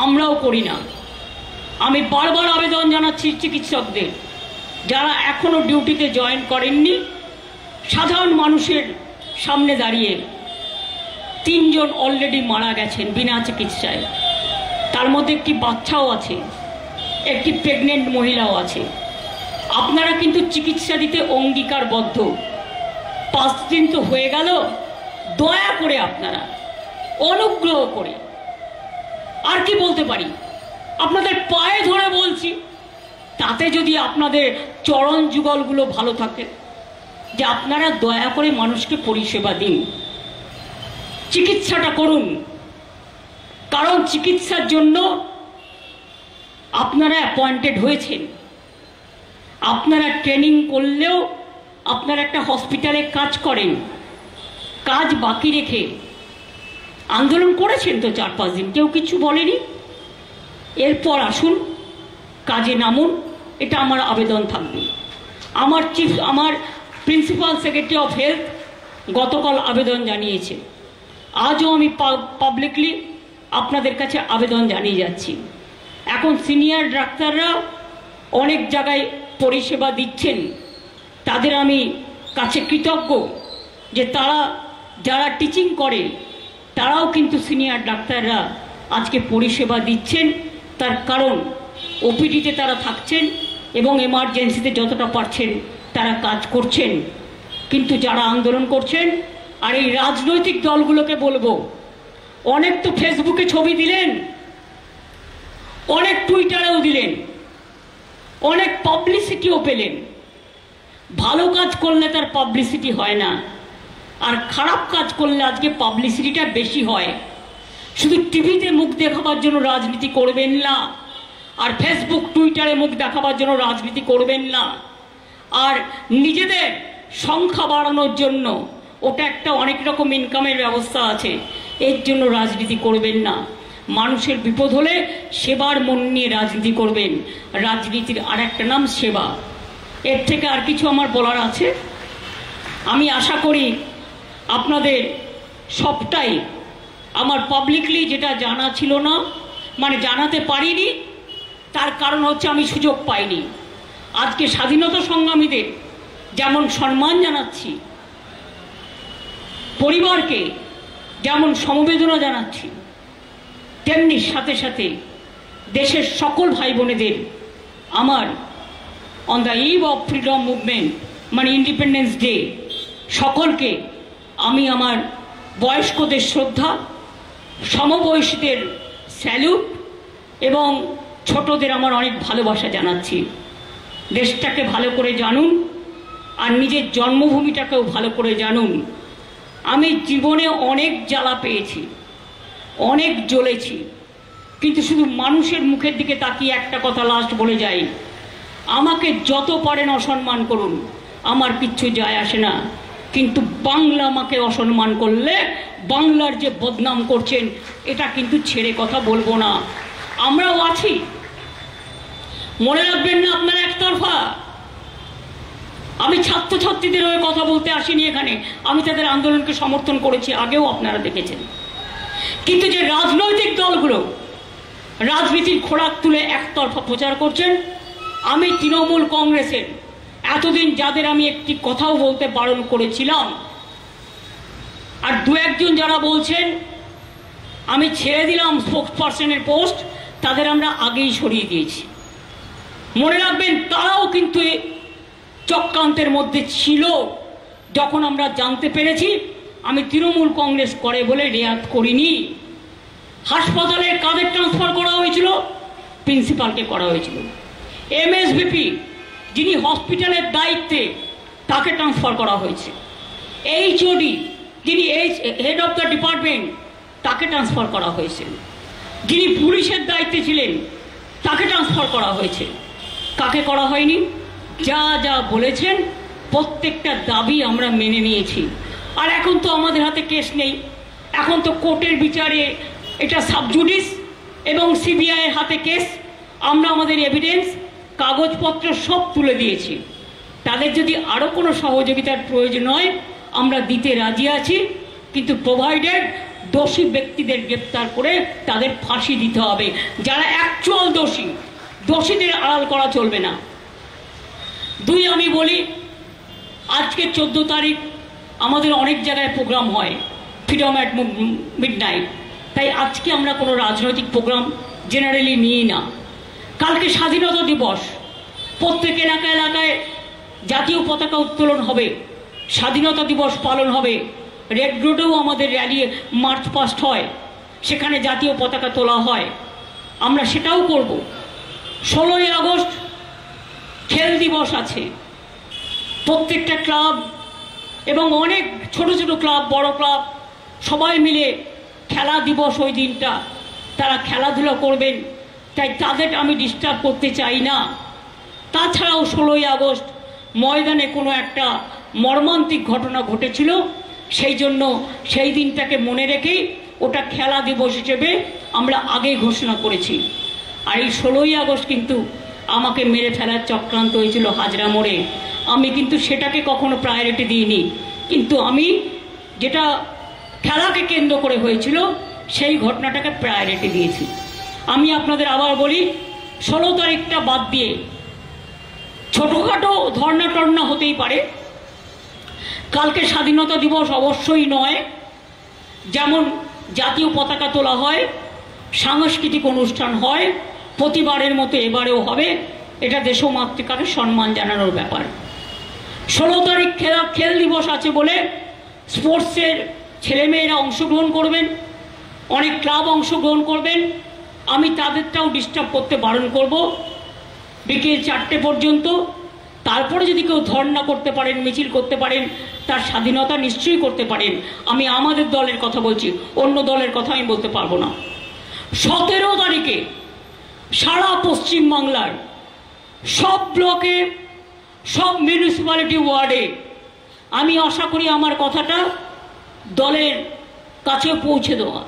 আমরাও করি না। আমি বারবার আবেদন জানাচ্ছি চিকিৎসকদের, যারা এখনো ডিউটিতে জয়েন করেননি, সাধারণ মানুষের সামনে দাঁড়িয়ে 3 জন অলরেডি মারা গেছেন বিনা চিকিৎসায়, তার মধ্যে একটি বাচ্চাও আছে, একটি প্রেগনেন্ট মহিলাও আছে। আপনারা কিন্তু চিকিৎসা দিতে অঙ্গীকারবদ্ধ। 5 দিন তো হয়ে গেল, দয়া করে আপনারা অনুগ্রহ করে, আর কি বলতে পারি, আপনাদের পায়ে ধরে বলছি, তাতে যদি আপনাদের চরণ যুগলগুলো ভালো থাকে, যে আপনারা দয়া করে মানুষকে পরিষেবা দিন, চিকিৎসাটা করুন। কারণ চিকিৎসার জন্য আপনারা অ্যাপয়েন্টেড হয়েছেন। আপনারা ট্রেনিং করলেও আপনারা একটা হসপিটালে কাজ করেন, কাজ বাকি রেখে আন্দোলন করেছেন তো 4-5 দিন, কেউ কিছু বলেনি। এরপর আসুন, কাজে নামুন, এটা আমার আবেদন থাকবে। আমার প্রিন্সিপাল সেক্রেটারি অফ হেলথ গতকাল আবেদন জানিয়েছে, আজও আমি পাবলিকলি আপনাদের কাছে আবেদন জানিয়ে যাচ্ছি। এখন সিনিয়র ডাক্তাররা অনেক জায়গায় পরিষেবা দিচ্ছেন, তাদের আমি কাছে কৃতজ্ঞ যে তারা যারা টিচিং করে তারাও কিন্তু সিনিয়র ডাক্তাররা আজকে পরিষেবা দিচ্ছেন। তার কারণ ওপিডিতে তারা থাকছেন এবং এমার্জেন্সিতে যতটা পারছেন তারা কাজ করছেন। কিন্তু যারা আন্দোলন করছেন, আর এই রাজনৈতিক দলগুলোকে বলবো, অনেক তো ফেসবুকে ছবি দিলেন, অনেক টুইটারেও দিলেন, অনেক পাবলিসিটিও পেলেন। ভালো কাজ করলে তার পাবলিসিটি হয় না, আর খারাপ কাজ করলে আজকে পাবলিসিটিটা বেশি হয়। শুধু টিভিতে মুখ দেখাবার জন্য রাজনীতি করবেন না, আর ফেসবুক টুইটারে মুখ দেখাবার জন্য রাজনীতি করবেন না, আর নিজেদের সংখ্যা বাড়ানোর জন্য, ওটা একটা অনেক রকম ইনকামের ব্যবস্থা আছে, এর জন্য রাজনীতি করবেন না। মানুষের বিপদ হলে সেবার মন নিয়ে রাজনীতি করবেন। রাজনীতির আর একটা নাম সেবা। এর থেকে আর কিছু আমার বলার আছে? আমি আশা করি আপনাদের সবটাই আমার পাবলিকলি যেটা জানা ছিল না, মানে জানাতে পারিনি, তার কারণ হচ্ছে আমি সুযোগ পাইনি। আজকে স্বাধীনতা সংগ্রামীদের যেমন সম্মান জানাচ্ছি, পরিবারকে যেমন সমবেদনা জানাচ্ছি, তেমনি সাথে সাথে দেশের সকল ভাই বোনেদের আমার on the eve of freedom movement, মানে ইন্ডিপেন্ডেন্স ডে, সকলকে আমি আমার বয়স্কদের শ্রদ্ধা, সমবয়সীদের স্যালুট এবং ছোটদের আমার অনেক ভালোবাসা জানাচ্ছি। দেশটাকে ভালো করে জানুন আর নিজের জন্মভূমিটাকেও ভালো করে জানুন। আমি জীবনে অনেক জ্বালা পেয়েছি, অনেক জ্বলেছি, কিন্তু শুধু মানুষের মুখের দিকে তাকিয়ে একটা কথা লাস্ট বলে যাই, আমাকে যত পারেন অসম্মান করুন, আমার কিচ্ছু যায় আসে না, কিন্তু বাংলা আমাকে অসম্মান করলে বাংলার যে বদনাম করছেন এটা কিন্তু ছেড়ে কথা বলবো না। আমরাও আছি, মনে রাখবেন না আপনারা একতরফা। আমি ছাত্রছাত্রীদের হয়ে কথা বলতে আসিনি এখানে, আমি তাদের আন্দোলনকে সমর্থন করেছি, আগেও আপনারা দেখেছেন। কিন্তু যে রাজনৈতিক দলগুলো রাজনীতির খোরাক তুলে একতরফা প্রচার করছেন, আমি তৃণমূল কংগ্রেসের এতদিন যাদের আমি একটি কথাও বলতে বারণ করেছিলাম, আর দু একজন যারা বলছেন আমি ছেড়ে দিলাম স্পোক্স পার্সনের পোস্ট, তাদের আমরা আগেই সরিয়ে দিয়েছি। মনে রাখবেন তারাও কিন্তু চক্রান্তের মধ্যে ছিল। যখন আমরা জানতে পেরেছি, আমি তৃণমূল কংগ্রেস করে বলে রেয়াত করিনি। হাসপাতালে কাদের ট্রান্সফার করা হয়েছিল? প্রিন্সিপালকে করা হয়েছিল। এমএসভিপি যিনি হসপিটালের দায়িত্বে, তাকে ট্রান্সফার করা হয়েছে। এইচওডি যিনি হেড অফ দ্য ডিপার্টমেন্ট, তাকে ট্রান্সফার করা হয়েছে। যিনি পুলিশের দায়িত্বে ছিলেন, তাকে ট্রান্সফার করা হয়েছে। কাকে করা হয়নি? যা যা বলেছেন প্রত্যেকটা দাবি আমরা মেনে নিয়েছি। আর এখন তো আমাদের হাতে কেস নেই, এখন তো কোর্টের বিচারে এটা সাবজুডিস এবং সিবিআইয়ের হাতে কেস। আমরা আমাদের এভিডেন্স কাগজপত্র সব তুলে দিয়েছি। তাদের যদি আরও কোনো সহযোগিতার প্রয়োজন হয় আমরা দিতে রাজি আছি, কিন্তু প্রোভাইডেড দোষী ব্যক্তিদের গ্রেপ্তার করে তাদের ফাঁসি দিতে হবে। যারা অ্যাকচুয়াল দোষী, দোষীদের আড়াল করা চলবে না। দুই, আমি বলি আজকে 14 তারিখ আমাদের অনেক জায়গায় প্রোগ্রাম হয়, ফ্রিডম অ্যাট মিডনাইট, তাই আজকে আমরা কোনো রাজনৈতিক প্রোগ্রাম জেনারেলি নিই না। কালকে স্বাধীনতা দিবস, প্রত্যেক এলাকা এলাকায় জাতীয় পতাকা উত্তোলন হবে, স্বাধীনতা দিবস পালন হবে। রেড রোডেও আমাদের র্যালি মার্চ পাস্ট হয়, সেখানে জাতীয় পতাকা তোলা হয়, আমরা সেটাও করব। 16ই আগস্ট খেল দিবস আছে, প্রত্যেকটা ক্লাব এবং অনেক ছোট ছোট ক্লাব, বড় ক্লাব সবাই মিলে খেলা দিবস ওই দিনটা তারা খেলাধুলা করবেন, তাই তাদের আমি ডিস্টার্ব করতে চাই না। তাছাড়াও 16ই আগস্ট ময়দানে কোনো একটা মর্মান্তিক ঘটনা ঘটেছিল, সেই জন্য সেই দিনটাকে মনে রেখেই ওটা খেলা দিবস হিসেবে আমরা আগেই ঘোষণা করেছি। আর এই 16ই আগস্ট কিন্তু আমাকে মেরে ফেলার চক্রান্ত হয়েছিল হাজরা মোড়ে, আমি কিন্তু সেটাকে কখনো প্রায়োরিটি দিইনি, কিন্তু আমি যেটা খেলাকে কেন্দ্র করে হয়েছিল সেই ঘটনাটাকে প্রায়োরিটি দিয়েছি। আমি আপনাদের আবার বলি, 16 তারিখটা বাদ দিয়ে ছোটোখাটো ধর্না টর্না হতেই পারে। কালকে স্বাধীনতা দিবস অবশ্যই নয়, যেমন জাতীয় পতাকা তোলা হয়, সাংস্কৃতিক অনুষ্ঠান হয়, প্রতিবারের মতো এবারেও হবে, এটা দেশমাতৃকাকে সম্মান জানানোর ব্যাপার। 16 তারিখ খেল দিবস আছে বলে স্পোর্টসের ছেলেমেয়েরা অংশগ্রহণ করবেন, অনেক ক্লাব অংশগ্রহণ করবেন, আমি তাদেরটাও ডিস্টার্ব করতে বারণ করব বিকেল 4টে পর্যন্ত। তারপরে যদি কেউ ধর্ণা করতে পারেন, মিছিল করতে পারেন, তার স্বাধীনতা নিশ্চয়ই করতে পারেন। আমি আমাদের দলের কথা বলছি, অন্য দলের কথা আমি বলতে পারবো না। 17 তারিখে সারা পশ্চিমবাংলার সব ব্লকে, সব মিউনিসিপ্যালিটি ওয়ার্ডে আমি আশা করি আমার কথাটা দলের কাছে পৌঁছে দেওয়া।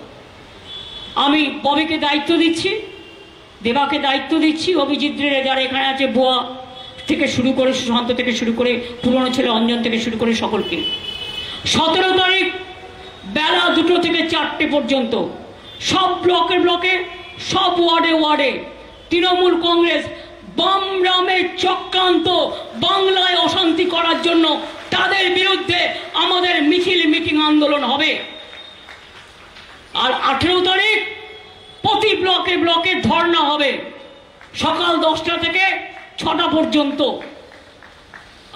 আমি ববিকে দায়িত্ব দিচ্ছি, দেবাকে দায়িত্ব দিচ্ছি, অভিজিৎ রে যারা এখানে আছে, বোয়া থেকে শুরু করে, সুশান্ত থেকে শুরু করে, পুরনো ছেলে অঞ্জন থেকে শুরু করে সকলকে। 17 তারিখ বেলা 2টো থেকে 4টে পর্যন্ত সব ব্লকে ব্লকে, সব ওয়ার্ডে ওয়ার্ডে তৃণমূল কংগ্রেস বাম রামের চক্রান্ত বাংলায় অশান্তি করার জন্য তাদের বিরুদ্ধে আমাদের মিছিল, মিটিং, আন্দোলন হবে। আর 18 তারিখ প্রতি ব্লকে ব্লকে ধর্ণা হবে, সকাল 10টা থেকে 6টা পর্যন্ত।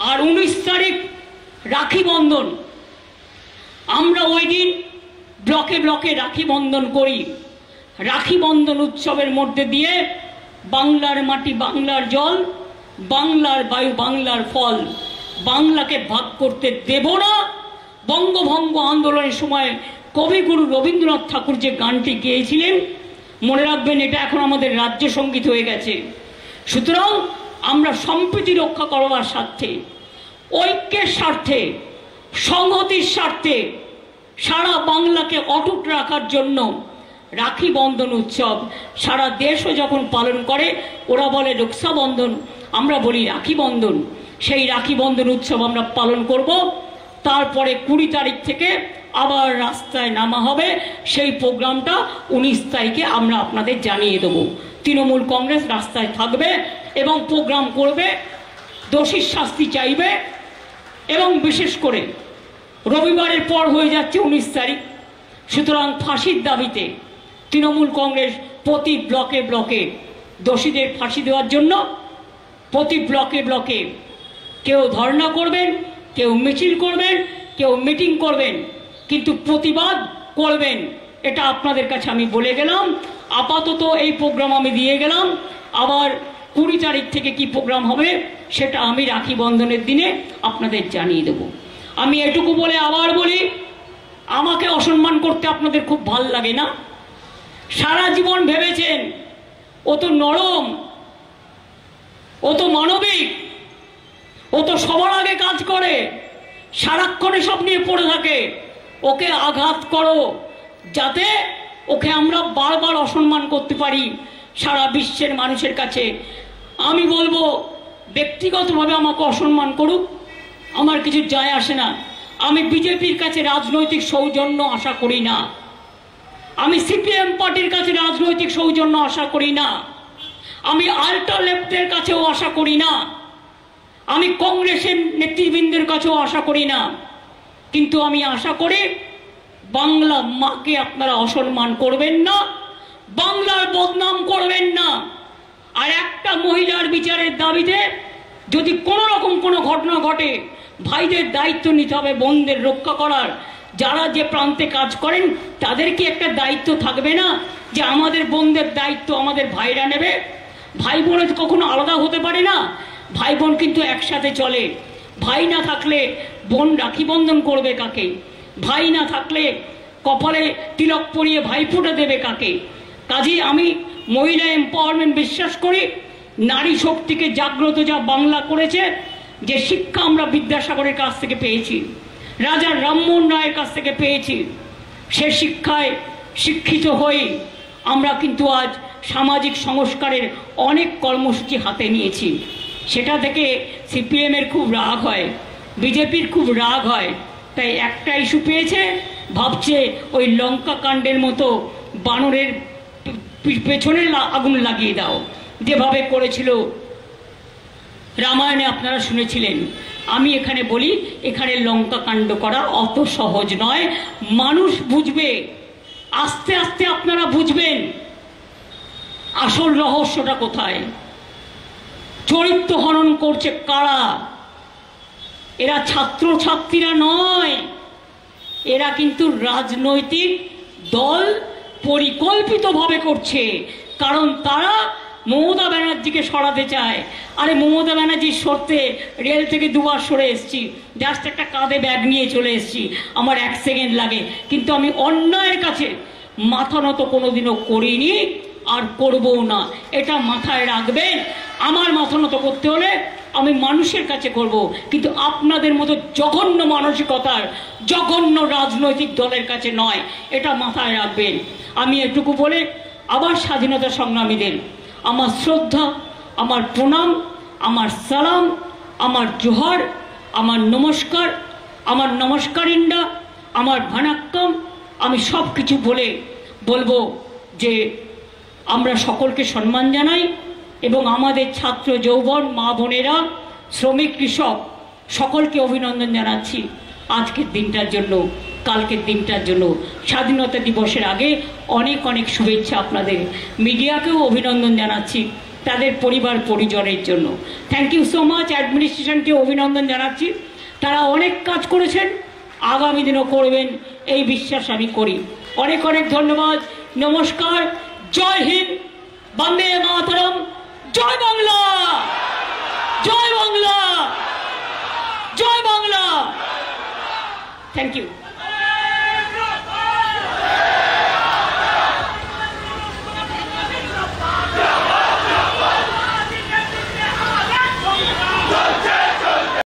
আর 19 তারিখ রাখি বন্ধন, আমরা ওই দিন ব্লকে ব্লকে রাখি বন্ধন করি। রাখি বন্ধন উৎসবের মধ্যে দিয়ে বাংলার মাটি, বাংলার জল, বাংলার বায়ু, বাংলার ফল, বাংলাকে ভাগ করতে দেব না। বঙ্গভঙ্গ আন্দোলনের সময় কবিগুরু রবীন্দ্রনাথ ঠাকুর যে গানটি গেয়েছিলেন, মনে রাখবেন, এটা এখন আমাদের রাজ্য সঙ্গীত হয়ে গেছে। সুতরাং আমরা সম্প্রীতি রক্ষা করবার স্বার্থে, ঐক্যের স্বার্থে, সংহতির স্বার্থে, সারা বাংলাকে অটুট রাখার জন্য রাখি বন্ধন উৎসব সারা দেশও যখন পালন করে, ওরা বলে রক্ষাবন্ধন, আমরা বলি রাখি বন্ধন। সেই রাখি বন্ধন উৎসব আমরা পালন করব। তারপরে 20 তারিখ থেকে আবার রাস্তায় নামা হবে। সেই প্রোগ্রামটা 19 তারিখে আমরা আপনাদের জানিয়ে দেব। তৃণমূল কংগ্রেস রাস্তায় থাকবে এবং প্রোগ্রাম করবে, দোষীর শাস্তি চাইবে। এবং বিশেষ করে রবিবারের পর হয়ে যাচ্ছে 19 তারিখ, সুতরাং ফাঁসির দাবিতে তৃণমূল কংগ্রেস প্রতি ব্লকে ব্লকে দোষীদের ফাঁসি দেওয়ার জন্য প্রতি ব্লকে ব্লকে কেউ ধর্ণা করবেন, কেউ মিছিল করবেন, কেউ মিটিং করবেন, কিন্তু প্রতিবাদ করবেন। এটা আপনাদের কাছে আমি বলে গেলাম। আপাতত এই প্রোগ্রাম আমি দিয়ে গেলাম। আবার 20 তারিখ থেকে কি প্রোগ্রাম হবে সেটা আমি রাখি বন্ধনের দিনে আপনাদের জানিয়ে দেব। আমি এটুকু বলে আবার বলি, আমাকে অসম্মান করতে আপনাদের খুব ভাল লাগে না? সারা জীবন ভেবেছেন ও তো নরম, ও তো মানবিক, ও তো সবার আগে কাজ করে, সারাক্ষণে সব নিয়ে পড়ে থাকে। ওকে আঘাত করো যাতে ওকে আমরা বারবার অসম্মান করতে পারি সারা বিশ্বের মানুষের কাছে। আমি বলবো, ব্যক্তিগতভাবে আমাকে অসম্মান করুক, আমার কিছু যায় আসে না। আমি বিজেপির কাছে রাজনৈতিক সৌজন্য আশা করি না। আমি সিপিএম পার্টির কাছে রাজনৈতিক সৌজন্য আশা করি না। আমি আল্ট্রা লেফটের কাছেও আশা করি না। আমি কংগ্রেসের নেতৃবৃন্দের কাছেও আশা করি না। কিন্তু আমি আশা করি বাংলা মাকে আপনারা অসম্মান করবেন না, বাংলার বদনাম করবেন না। আর একটা মহিলার বিচারের দাবিতে যদি কোনো রকম কোনো ঘটনা ঘটে, ভাইদের দায়িত্ব নিতে হবে বোনদের রক্ষা করার। যারা যে প্রান্তে কাজ করেন তাদের কি একটা দায়িত্ব থাকবে না যে আমাদের বোনদের দায়িত্ব আমাদের ভাইরা নেবে? ভাই বোনের কখনো আলাদা হতে পারে না। ভাই বোন কিন্তু একসাথে চলে। ভাই না থাকলে বোন রাখি বন্ধন করবে কাকে? ভাই না থাকলে কপালে তিলক পরিয়ে ভাইফোঁটা দেবে কাকে? কাজেই আমি মহিলা এম্পাওয়ারমেন্ট বিশ্বাস করি। নারী শক্তিকে জাগ্রত যা বাংলা করেছে, যে শিক্ষা আমরা বিদ্যাসাগরের কাছ থেকে পেয়েছি, রাজা রামমোহন রায়ের কাছ থেকে পেয়েছি, সে শিক্ষায় শিক্ষিত হয়ে আমরা কিন্তু আজ সামাজিক সংস্কারের অনেক কর্মসূচি হাতে নিয়েছি। সেটা থেকে সিপিএমের খুব রাগ হয়, বিজেপির খুব রাগ হয়। তাই একটা ইস্যু পেয়েছে, ভাবছে ওই লঙ্কা কাণ্ডের মতো বানরের পেছনে আগুন লাগিয়ে দাও, যেভাবে করেছিল রামায়ণে আপনারা শুনেছিলেন। আমি এখানে বলি, এখানে লঙ্কা কাণ্ড করা অত সহজ নয়। মানুষ বুঝবে, আস্তে আস্তে আপনারা বুঝবেন আসল রহস্যটা কোথায়। চরিত্র হনন করছে কারা? এরা ছাত্র ছাত্রীরা নয়, এরা কিন্তু রাজনৈতিক দল পরিকল্পিতভাবে করছে। কারণ তারা মমতা ব্যানার্জিকে সরাতে চায়। আরে মমতা ব্যানার্জি সরতে রেল থেকে 2 বার সরে এসেছি, জাস্ট একটা কাঁধে ব্যাগ নিয়ে চলে এসেছি, আমার 1 সেকেন্ড লাগে। কিন্তু আমি অন্যায়ের কাছে মাথা নত কোনোদিনও করিনি, আর করবও না। এটা মাথায় রাখবেন। আমার মাথা নত করতে হলে আমি মানুষের কাছে করব, কিন্তু আপনাদের মতো জঘন্য মানসিকতার জঘন্য রাজনৈতিক দলের কাছে নয়। এটা মাথায় রাখবেন। আমি এটুকু বলে আবার স্বাধীনতা সংগ্রামীদের আমার শ্রদ্ধা, আমার প্রণাম, আমার সালাম, আমার জোহার, আমার নমস্কার, আমার নমস্কারিন্ডা, আমার ভানাক্কাম, আমি সব কিছু বলবো যে আমরা সকলকে সম্মান জানাই এবং আমাদের ছাত্র যৌবন, মা বোনেরা, শ্রমিক, কৃষক সকলকে অভিনন্দন জানাচ্ছি আজকের দিনটার জন্য, কালকের দিনটার জন্য। স্বাধীনতা দিবসের আগে অনেক অনেক শুভেচ্ছা আপনাদের। মিডিয়াকেও অভিনন্দন জানাচ্ছি তাদের পরিবার পরিজনের জন্য। Thank you so much. অ্যাডমিনিস্ট্রেশনকে অভিনন্দন জানাচ্ছি, তারা অনেক কাজ করেছেন। আগামী দিনও করবেন এই বিশ্বাস আমি করি। অনেক অনেক ধন্যবাদ। নমস্কার। জয় হিন্দ। বন্দে মাতরম। জয় বাংলা। জয় বাংলা। জয় বাংলা। Thank you.